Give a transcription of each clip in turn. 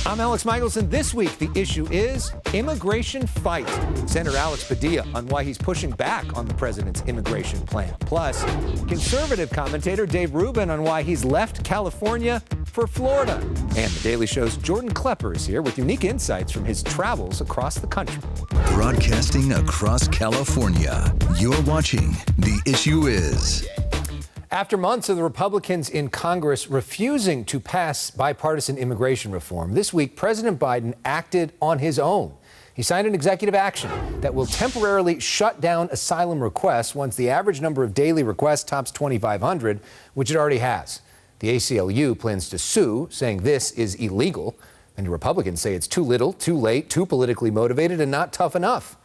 I'm Alex Michelson. This week, the issue is immigration fight. Senator Alex Padilla on why he's pushing back on the president's immigration plan. Plus, conservative commentator Dave Rubin on why he's left California for Florida. And The Daily Show's Jordan Klepper is here with unique insights from his travels across the country. Broadcasting across California, you're watching The Issue Is. After months of the Republicans in Congress refusing to pass bipartisan immigration reform, this week President Biden acted on his own. He signed an executive action that will temporarily shut down asylum requests once the average number of daily requests tops 2,500, which it already has. The ACLU plans to sue, saying this is illegal. And Republicans say it's too little, too late, too politically motivated, and not tough enough.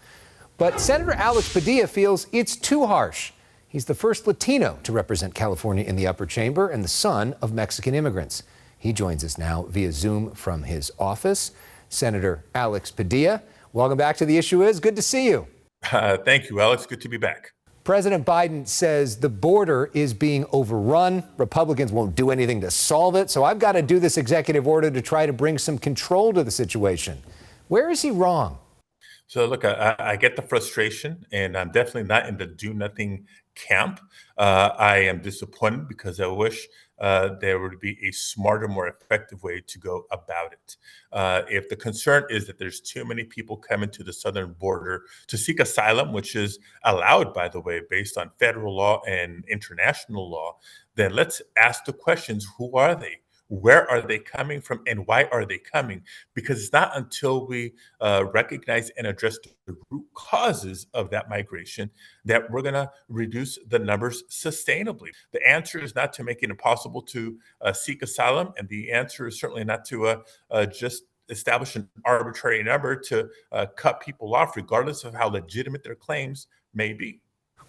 But Senator Alex Padilla feels it's too harsh. He's the first Latino to represent California in the upper chamber and the son of Mexican immigrants. He joins us now via Zoom from his office. Senator Alex Padilla, welcome back to The Issue Is. Good to see you. Thank you, Alex. Good to be back. President Biden says the border is being overrun. Republicans won't do anything to solve it. So I've got to do this executive order to try to bring some control to the situation. Where is he wrong? So look, I get the frustration, and I'm definitely not in the do nothing camp. I am disappointed because I wish there would be a smarter, more effective way to go about it. If the concern is that there's too many people coming to the southern border to seek asylum, which is allowed, by the way, based on federal law and international law, then let's ask the questions: who are they? Where are they coming from, and why are they coming? Because it's not until we recognize and address the root causes of that migration that we're going to reduce the numbers sustainably. The answer is not to make it impossible to seek asylum, and the answer is certainly not to just establish an arbitrary number to cut people off, regardless of how legitimate their claims may be.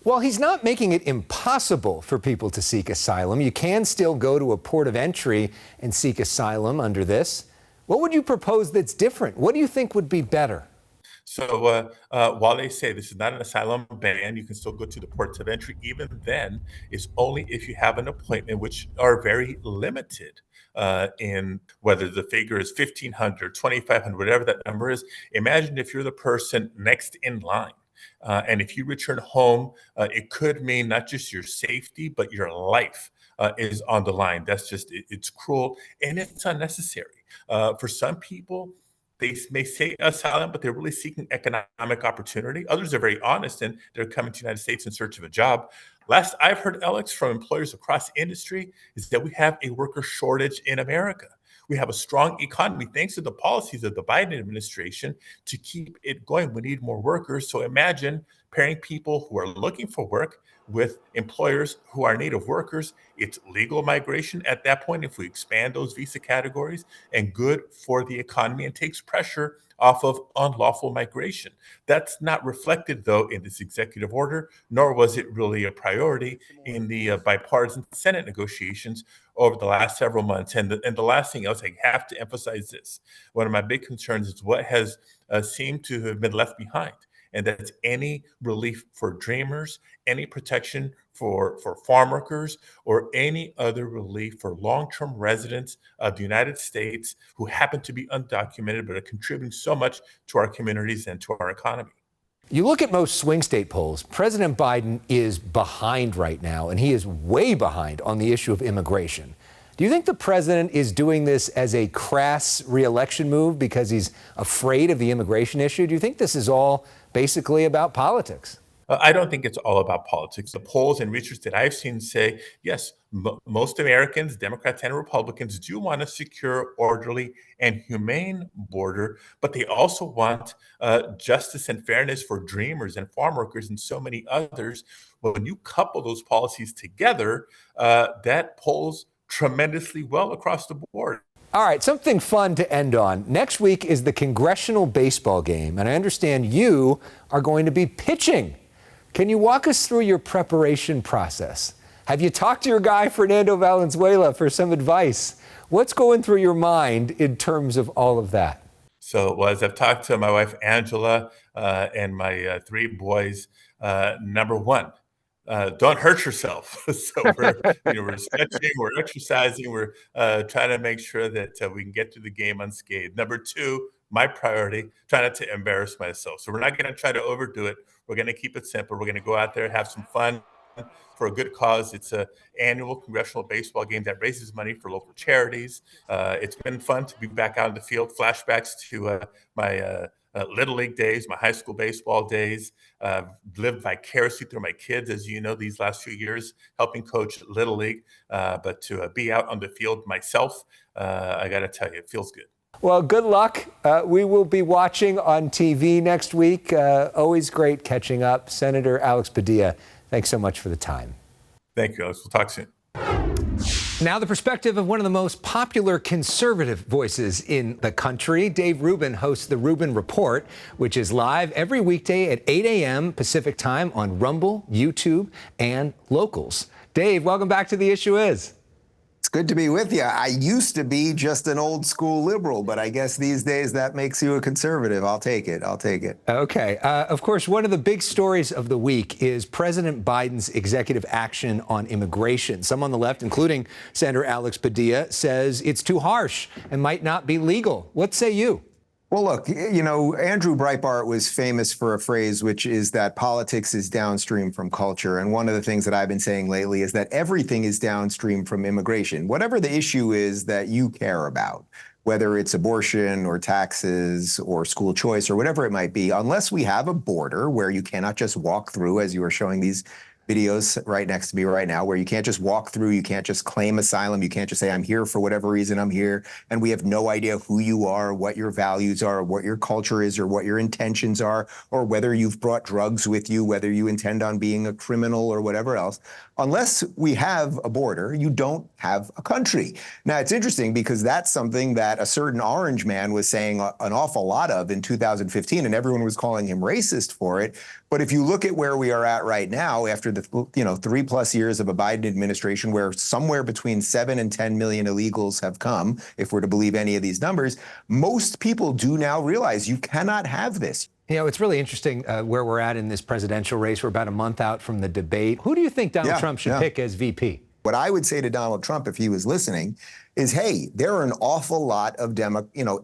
Well, he's not making it impossible for people to seek asylum. You can still go to a port of entry and seek asylum under this. What would you propose that's different? What do you think would be better? So while they say this is not an asylum ban, you can still go to the ports of entry. Even then, it's only if you have an appointment, which are very limited in whether the figure is 1,500, 2,500, whatever that number is. Imagine if you're the person next in line. And if you return home, it could mean not just your safety, but your life is on the line. That's just, it's cruel and it's unnecessary. For some people, they may say asylum, but they're really seeking economic opportunity. Others are very honest and they're coming to the United States in search of a job. Last I've heard, Elex, from employers across industry is that we have a worker shortage in America. We have a strong economy thanks to the policies of the Biden administration to keep it going. We need more workers. So imagine pairing people who are looking for work with employers who are in need of workers. It's legal migration at that point if we expand those visa categories, and good for the economy and takes pressure off of unlawful migration. That's not reflected, though, in this executive order, nor was it really a priority in the bipartisan Senate negotiations over the last several months. And the last thing else, I have to emphasize this. One of my big concerns is what has seemed to have been left behind. And that's any relief for dreamers, any protection for farm workers, or any other relief for long-term residents of the United States who happen to be undocumented but are contributing so much to our communities and to our economy. You look at most swing state polls, President Biden is behind right now, and he is way behind on the issue of immigration. Do you think the president is doing this as a crass reelection move because he's afraid of the immigration issue? Do you think this is all basically about politics? I don't think it's all about politics. The polls and research that I've seen say, yes, most Americans, Democrats and Republicans, do want a secure, orderly, and humane border, but they also want justice and fairness for dreamers and farm workers and so many others. When you couple those policies together, that polls tremendously well across the board. All right, something fun to end on. Next week is the congressional baseball game, and I understand you are going to be pitching. Can you walk us through your preparation process? Have you talked to your guy, Fernando Valenzuela, for some advice? What's going through your mind in terms of all of that? So as I've talked to my wife, Angela, and my three boys, number one, don't hurt yourself. So we're stretching, we're exercising, we're trying to make sure that we can get through the game unscathed. Number two, my priority, try not to embarrass myself. So we're not going to try to overdo it. We're going to keep it simple. We're going to go out there, have some fun for a good cause. It's an annual congressional baseball game that raises money for local charities. It's been fun to be back out in the field. Flashbacks to my Little League days, my high school baseball days, lived vicariously through my kids, as you know, these last few years, helping coach Little League. But to be out on the field myself, I got to tell you, it feels good. Well, good luck. We will be watching on TV next week. Always great catching up. Senator Alex Padilla, thanks so much for the time. Thank you, Alex. We'll talk soon. Now the perspective of one of the most popular conservative voices in the country. Dave Rubin hosts the Rubin Report, which is live every weekday at 8 a.m. Pacific time on Rumble, YouTube, and Locals. Dave, welcome back to The Issue Is. It's good to be with you. I used to be just an old school liberal, but I guess these days that makes you a conservative. I'll take it. Okay. Of course, one of the big stories of the week is President Biden's executive action on immigration. Some on the left, including Senator Alex Padilla, says it's too harsh and might not be legal. What say you? Well, look, Andrew Breitbart was famous for a phrase, which is that politics is downstream from culture. And one of the things that I've been saying lately is that everything is downstream from immigration. Whatever the issue is that you care about, whether it's abortion or taxes or school choice or whatever it might be, unless we have a border where you cannot just walk through, as you are showing these videos right next to me right now, where you can't just walk through, you can't just claim asylum, you can't just say, I'm here for whatever reason I'm here, and we have no idea who you are, what your values are, what your culture is, or what your intentions are, or whether you've brought drugs with you, whether you intend on being a criminal or whatever else. Unless we have a border, you don't have a country. Now, it's interesting because that's something that a certain orange man was saying an awful lot of in 2015, and everyone was calling him racist for it. But if you look at where we are at right now, after the 3+ years of a Biden administration, where somewhere between 7 and 10 million illegals have come, if we're to believe any of these numbers, most people do now realize you cannot have this. It's really interesting where we're at in this presidential race. We're about a month out from the debate. Who do you think Donald Trump should pick as VP? What I would say to Donald Trump, if he was listening, is, hey, there are an awful lot of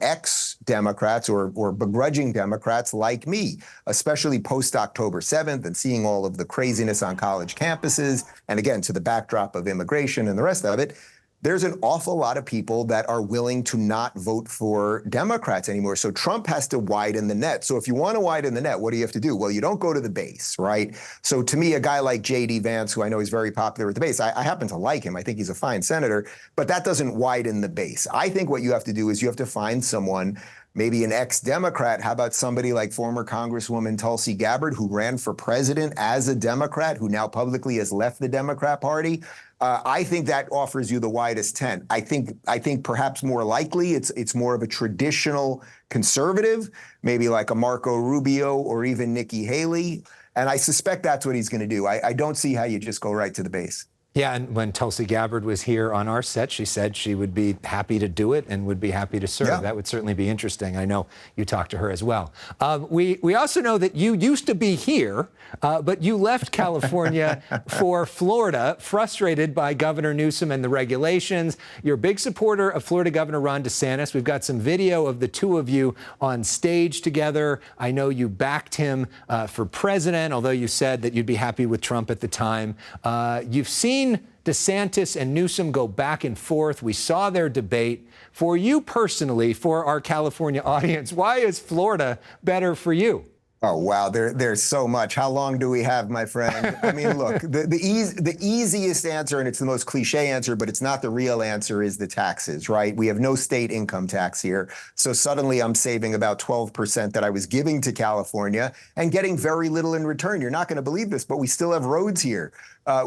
ex-Democrats or begrudging Democrats like me, especially post-October 7th and seeing all of the craziness on college campuses. And again, to the backdrop of immigration and the rest of it, there's an awful lot of people that are willing to not vote for Democrats anymore. So Trump has to widen the net. So if you want to widen the net, what do you have to do? Well, you don't go to the base, right? So to me, a guy like J.D. Vance, who I know is very popular at the base, I happen to like him. I think he's a fine senator, but that doesn't widen the base. I think what you have to do is you have to find someone, maybe an ex-Democrat. How about somebody like former Congresswoman Tulsi Gabbard, who ran for president as a Democrat, who now publicly has left the Democrat Party? I think that offers you the widest tent. I think perhaps more likely it's more of a traditional conservative, maybe like a Marco Rubio or even Nikki Haley. And I suspect that's what he's going to do. I don't see how you just go right to the base. Yeah, and when Tulsi Gabbard was here on our set, she said she would be happy to do it and would be happy to serve. Yeah. That would certainly be interesting. I know you talked to her as well. We also know that you used to be here, but you left California for Florida, frustrated by Governor Newsom and the regulations. You're a big supporter of Florida Governor Ron DeSantis. We've got some video of the two of you on stage together. I know you backed him for president, although you said that you'd be happy with Trump at the time. You've seen DeSantis and Newsom go back and forth. We saw their debate. For you personally, for our California audience, why is Florida better for you? Oh, wow. There's so much. How long do we have, my friend? I mean, look, the easiest answer, and it's the most cliche answer, but it's not the real answer, is the taxes, right? We have no state income tax here. So suddenly I'm saving about 12% that I was giving to California and getting very little in return. You're not going to believe this, but we still have roads here.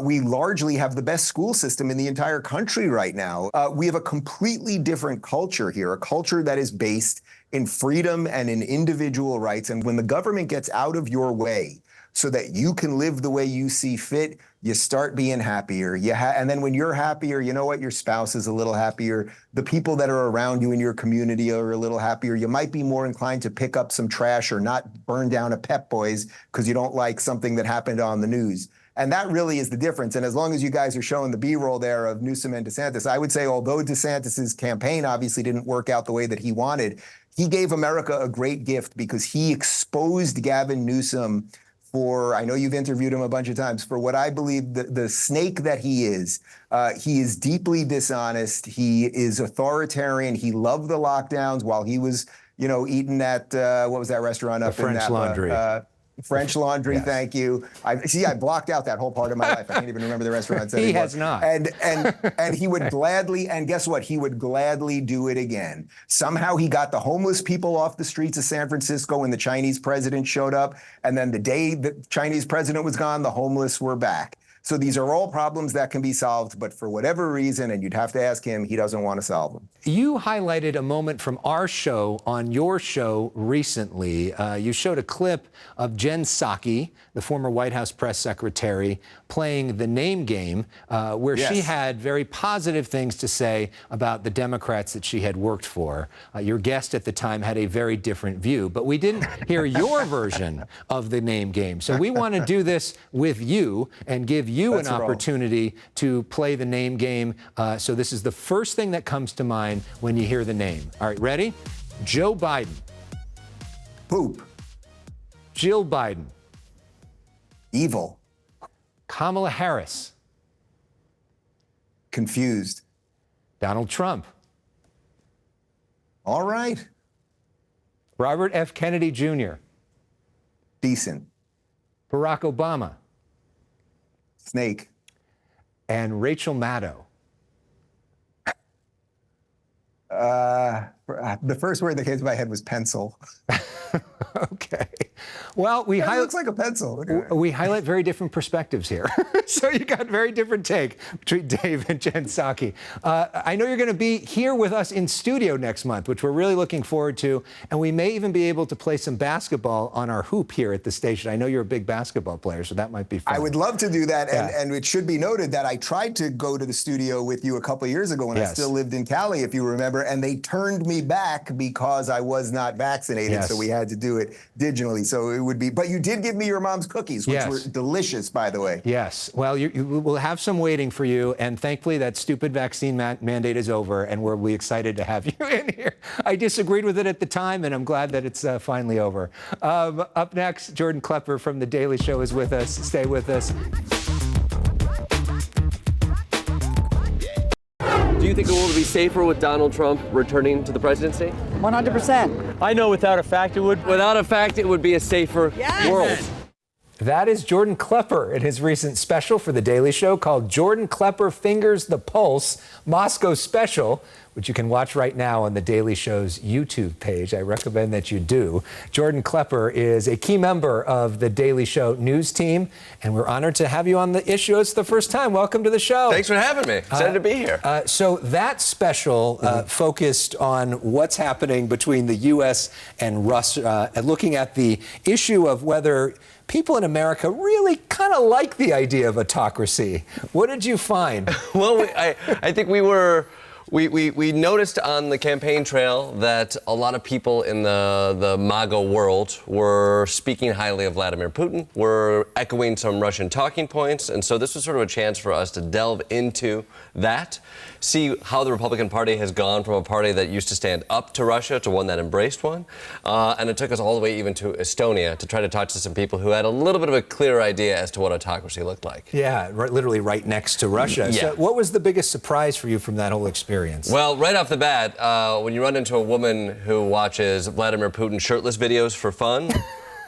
We largely have the best school system in the entire country right now. We have a completely different culture here, a culture that is based in freedom and in individual rights. And when the government gets out of your way so that you can live the way you see fit, you start being happier. And then when you're happier, you know what? Your spouse is a little happier. The people that are around you in your community are a little happier. You might be more inclined to pick up some trash or not burn down a Pep Boys because you don't like something that happened on the news. And that really is the difference. And as long as you guys are showing the B-roll there of Newsom and DeSantis, I would say although DeSantis's campaign obviously didn't work out the way that he wanted, he gave America a great gift because he exposed Gavin Newsom for, I know you've interviewed him a bunch of times, for what I believe the snake that he is. He is deeply dishonest. He is authoritarian. He loved the lockdowns while he was, eating at, what was that restaurant up in French Napa? Laundry. French Laundry, Yes. Thank you. I blocked out that whole part of my life. I can't even remember the restaurants anymore. He has not. And he would gladly, and guess what? He would gladly do it again. Somehow he got the homeless people off the streets of San Francisco when the Chinese president showed up. And then the day the Chinese president was gone, the homeless were back. So these are all problems that can be solved, but for whatever reason, and you'd have to ask him, he doesn't want to solve them. You highlighted a moment from our show on your show recently. You showed a clip of Jen Psaki, the former White House press secretary, playing the name game, where she had very positive things to say about the Democrats that she had worked for. Your guest at the time had a very different view, but we didn't hear your version of the name game. So we want to do this with you and give you an opportunity to play the name game. So this is the first thing that comes to mind when you hear the name. All right, ready? Joe Biden. Poop. Jill Biden. Evil. Kamala Harris. Confused. Donald Trump. All right. Robert F. Kennedy Jr. Decent. Barack Obama. Snake. And Rachel Maddow. The first word that came to my head was pencil. Okay. Well, It looks like a pencil. Look at it. we highlight very different perspectives here. So you got very different take between Dave and Jen Psaki. I know you're going to be here with us in studio next month, which we're really looking forward to. And we may even be able to play some basketball on our hoop here at the station. I know you're a big basketball player, so that might be fun. I would love to do that. Yeah. And it should be noted that I tried to go to the studio with you a couple of years ago when I still lived in Cali, if you remember, and they turned me back because I was not vaccinated. Yes. So we had to do it digitally. So it would be, but you did give me your mom's cookies, which were delicious, by the way. Yes. Well, we'll have some waiting for you. And thankfully, that stupid vaccine mandate is over, and we'll be excited to have you in here. I disagreed with it at the time, and I'm glad that it's finally over. Up next, Jordan Klepper from The Daily Show is with us. Stay with us. Do you think the world would be safer with Donald Trump returning to the presidency? 100%. I know without a fact it would. Without a fact, it would be a safer world. That is Jordan Klepper in his recent special for The Daily Show called Jordan Klepper Fingers the Pulse, Moscow Special, which you can watch right now on The Daily Show's YouTube page. I recommend that you do. Jordan Klepper is a key member of The Daily Show news team, and we're honored to have you on the issue. It's the first time. Welcome to the show. Thanks for having me. Excited to be here. So that special focused on what's happening between the U.S. and Russia, looking at the issue of whether people in America really kind of like the idea of autocracy. What did you find? Well, I think we noticed on the campaign trail that a lot of people in the MAGA world were speaking highly of Vladimir Putin, were echoing some Russian talking points, and so this was sort of a chance for us to delve into that, see how the Republican Party has gone from a party that used to stand up to Russia to one that embraced one, and it took us all the way even to Estonia to try to talk to some people who had a little bit of a clearer idea as to what autocracy looked like. Yeah, literally right next to Russia. Yeah. So what was the biggest surprise for you from that whole experience? Well, right off the bat, when you run into a woman who watches Vladimir Putin shirtless videos for fun,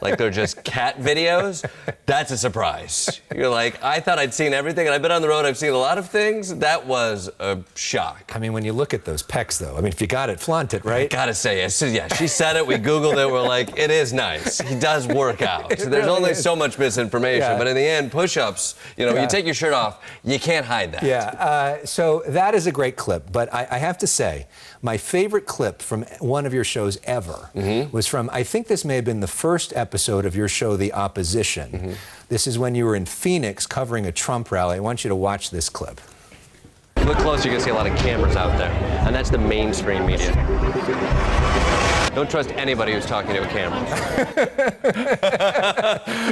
like they're just cat videos, that's a surprise. You're like, I thought I'd seen everything, and I've been on the road, I've seen a lot of things. That was a shock. I mean, when you look at those pecs, though, I mean, if you got it, flaunt it, right? Gotta say, yeah, she said it, we Googled it, we're like, it is nice. He does work out. So there's really only is. so much misinformation, but in the end, push-ups, you take your shirt off, you can't hide that. Yeah, so that is a great clip, but I have to say, my favorite clip from one of your shows ever was from, I think this may have been the first episode of your show, The Opposition. This is when you were in Phoenix covering a Trump rally. I want you to watch this clip. Look close, you can see a lot of cameras out there, and that's the mainstream media. Don't trust anybody who's talking to a camera.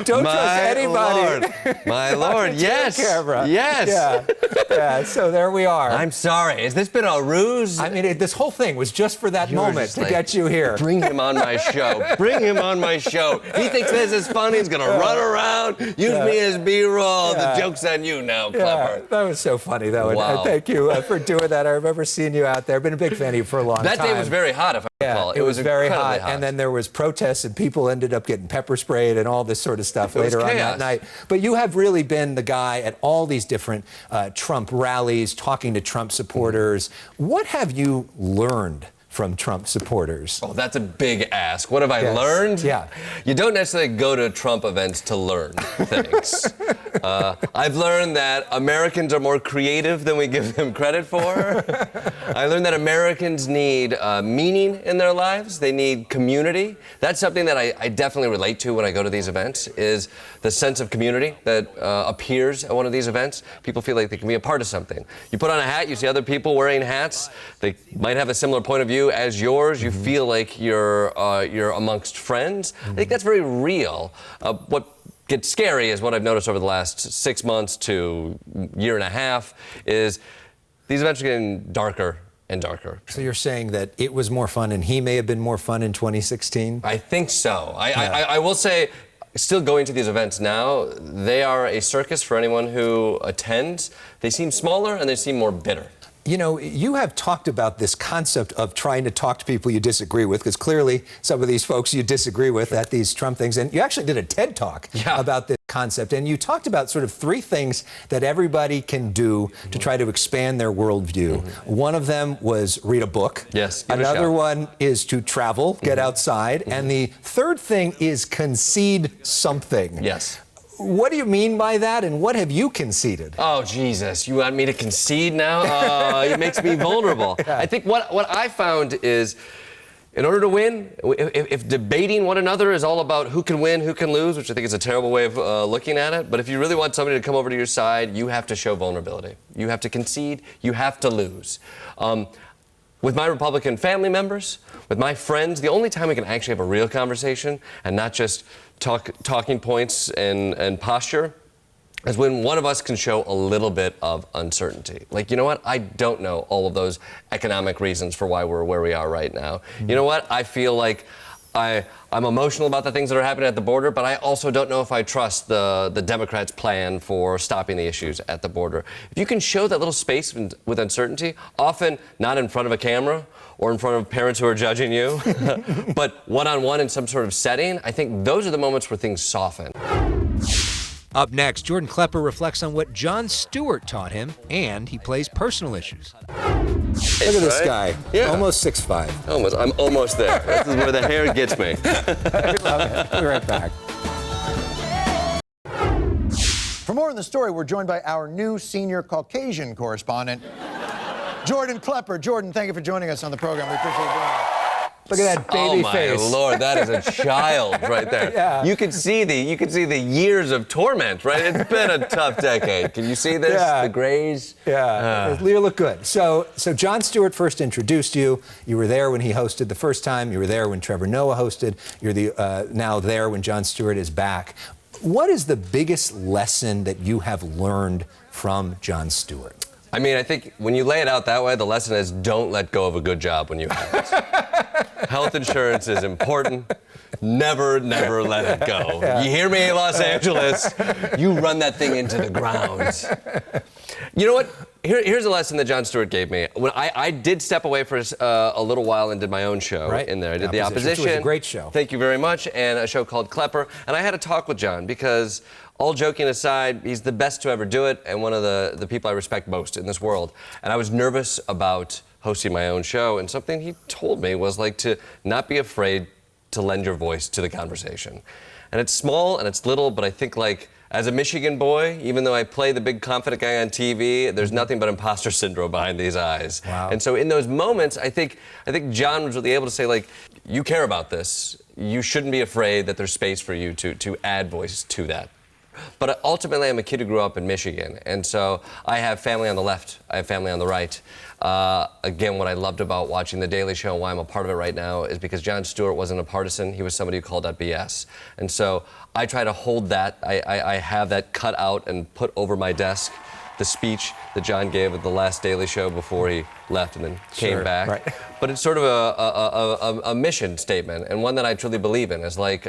Don't trust anybody. Lord. My Lord, yes. Camera. Yes. Yeah, so there we are. I'm sorry. Has this been a ruse? I mean, this whole thing was just for that moment to get you here. Bring him on my show. Bring him on my show. He thinks this is funny. He's going to run around, use me as B-roll. The joke's on you now, Klepper. That was so funny, though. And Wow. thank you for doing that. I remember seeing you out there. Been a big fan of you for a long time. That day was very hot, if I recall. It was very incredibly hot. And then there was protests, and people ended up getting pepper sprayed and all this sort of stuff later on that night. But you have really been the guy at all these different Trump rallies, talking to Trump supporters. What have you learned from Trump supporters? Oh, that's a big ask. What have I learned? Yeah. You don't necessarily go to Trump events to learn things. I've learned that Americans are more creative than we give them credit for. I learned that Americans need meaning in their lives. They need community. That's something that I definitely relate to when I go to these events, is the sense of community that appears at one of these events. People feel like they can be a part of something. You put on a hat, you see other people wearing hats. They might have a similar point of view as yours. You feel like you're amongst friends. I think that's very real. What gets scary is what I've noticed over the last 6 months to year and a half is these events are getting darker and darker. So you're saying that it was more fun, and he may have been more fun in 2016? I think so. I will say, still going to these events now, they are a circus for anyone who attends. They seem smaller and they seem more bitter. You know, you have talked about this concept of trying to talk to people you disagree with, because clearly some of these folks you disagree with at these Trump things. And you actually did a TED Talk about this concept. And you talked about sort of 3 things that everybody can do to try to expand their worldview. One of them was read a book. Yes. Another one is to travel, get outside. And the third thing is concede something. Yes. What do you mean by that, and what have you conceded? Oh, Jesus, you want me to concede now? It makes me vulnerable. I think what I found is, in order to win, if debating one another is all about who can win, who can lose, which I think is a terrible way of looking at it, but if you really want somebody to come over to your side, you have to show vulnerability. You have to concede. You have to lose. With my Republican family members, with my friends, the only time we can actually have a real conversation and not just talking points and posture is when one of us can show a little bit of uncertainty. Like, you know what? I don't know all of those economic reasons for why we're where we are right now. You know what? I feel like I'm emotional about the things that are happening at the border, but I also don't know if I trust the Democrats' plan for stopping the issues at the border. If you can show that little space with uncertainty, often not in front of a camera or in front of parents who are judging you, but one-on-one in some sort of setting, I think those are the moments where things soften. Up next, Jordan Klepper reflects on what Jon Stewart taught him, and he plays personal issues. Look at this guy, almost 6'5". Almost. I'm almost there. This is where the hair gets me. I love it. We'll be right back. For more on the story, we're joined by our new senior Caucasian correspondent, Jordan Klepper. Jordan, thank you for joining us on the program. We appreciate you doing it. Look at that baby face. Oh my Lord, that is a child right there. Yeah. You could see the years of torment, right? It's been a tough decade. Can you see this? Yeah. The grays. Yeah, you look good. So Jon Stewart first introduced you. You were there when he hosted the first time. You were there when Trevor Noah hosted. You're now there when Jon Stewart is back. What is the biggest lesson that you have learned from Jon Stewart? I mean, I think when you lay it out that way, the lesson is don't let go of a good job when you have it. Health insurance is important. Never, never let it go. Yeah. You hear me, Los Angeles? You run that thing into the ground. You know what? Here's a lesson that Jon Stewart gave me. When I did step away for a little while and did my own show in there. I did The Opposition. Which was a great show. Thank you very much. And a show called Klepper. And I had a talk with Jon because, all joking aside, he's the best to ever do it and one of the people I respect most in this world. And I was nervous about hosting my own show. And something he told me was like to not be afraid to lend your voice to the conversation. And it's small and it's little, but I think like, as a Michigan boy, even though I play the big confident guy on TV, there's nothing but imposter syndrome behind these eyes. Wow. And so in those moments, I think Jon was really able to say, like, you care about this. You shouldn't be afraid that there's space for you to add voice to that. But ultimately, I'm a kid who grew up in Michigan, and so I have family on the left, I have family on the right. Again, what I loved about watching The Daily Show and why I'm a part of it right now is because Jon Stewart wasn't a partisan. He was somebody who called out BS. And so I try to hold that. I have that cut out and put over my desk the speech that Jon gave at the last Daily Show before he left and then came back. Right. But it's sort of a mission statement, and one that I truly believe in. Is like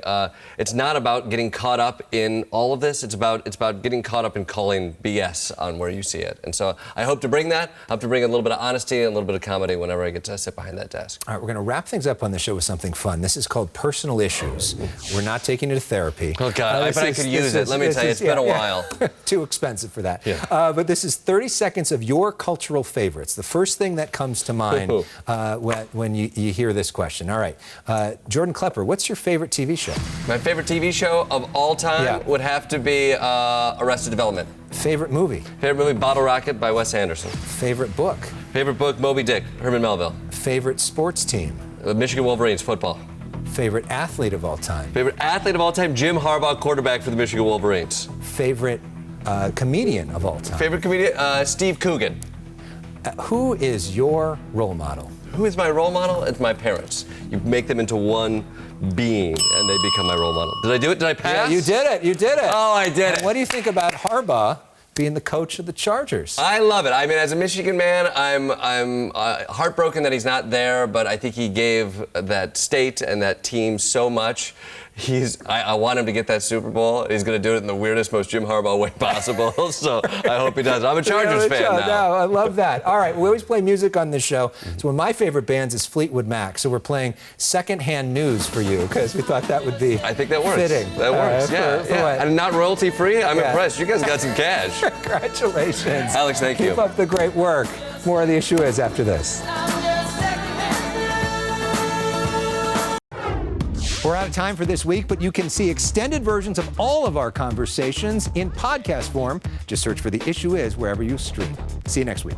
it's not about getting caught up in all of this. It's about getting caught up in calling BS on where you see it. And so I hope to bring that. I hope to bring a little bit of honesty and a little bit of comedy whenever I get to sit behind that desk. All right, we're going to wrap things up on the show with something fun. This is called Personal Issues. We're not taking it to therapy. Oh God, I bet I could use it. Let me tell you, it's been a while. Too expensive for that. Yeah. But this is 30 seconds of your cultural favorites. The first thing that comes to mind when you hear this question. All right. Jordan Klepper, what's your favorite TV show? My favorite TV show of all time would have to be Arrested Development. Favorite movie? Favorite movie, Bottle Rocket by Wes Anderson. Favorite book? Favorite book, Moby Dick, Herman Melville. Favorite sports team? Michigan Wolverines, football. Favorite athlete of all time? Favorite athlete of all time, Jim Harbaugh, quarterback for the Michigan Wolverines. Favorite comedian of all time? Favorite comedian, Steve Coogan. Who is your role model? Who is my role model? It's my parents. You make them into one being, and they become my role model. Did I do it? Did I pass? Yeah, you did it. You did it. Oh, I did it. What do you think about Harbaugh being the coach of the Chargers? I love it. I mean, as a Michigan man, I'm heartbroken that he's not there, but I think he gave that state and that team so much. I want him to get that Super Bowl. He's going to do it in the weirdest, most Jim Harbaugh way possible. So I hope he does. I'm a Chargers fan now. No, I love that. All right, we always play music on this show. So one of my favorite bands is Fleetwood Mac. So we're playing secondhand news for you because we thought that would be I think that works. Fitting. That works. Yeah. And not royalty free. I'm impressed. You guys got some cash. Congratulations. Alex, thank you. Keep up the great work. More of The Issue Is after this. We're out of time for this week, but you can see extended versions of all of our conversations in podcast form. Just search for The Issue Is wherever you stream. See you next week.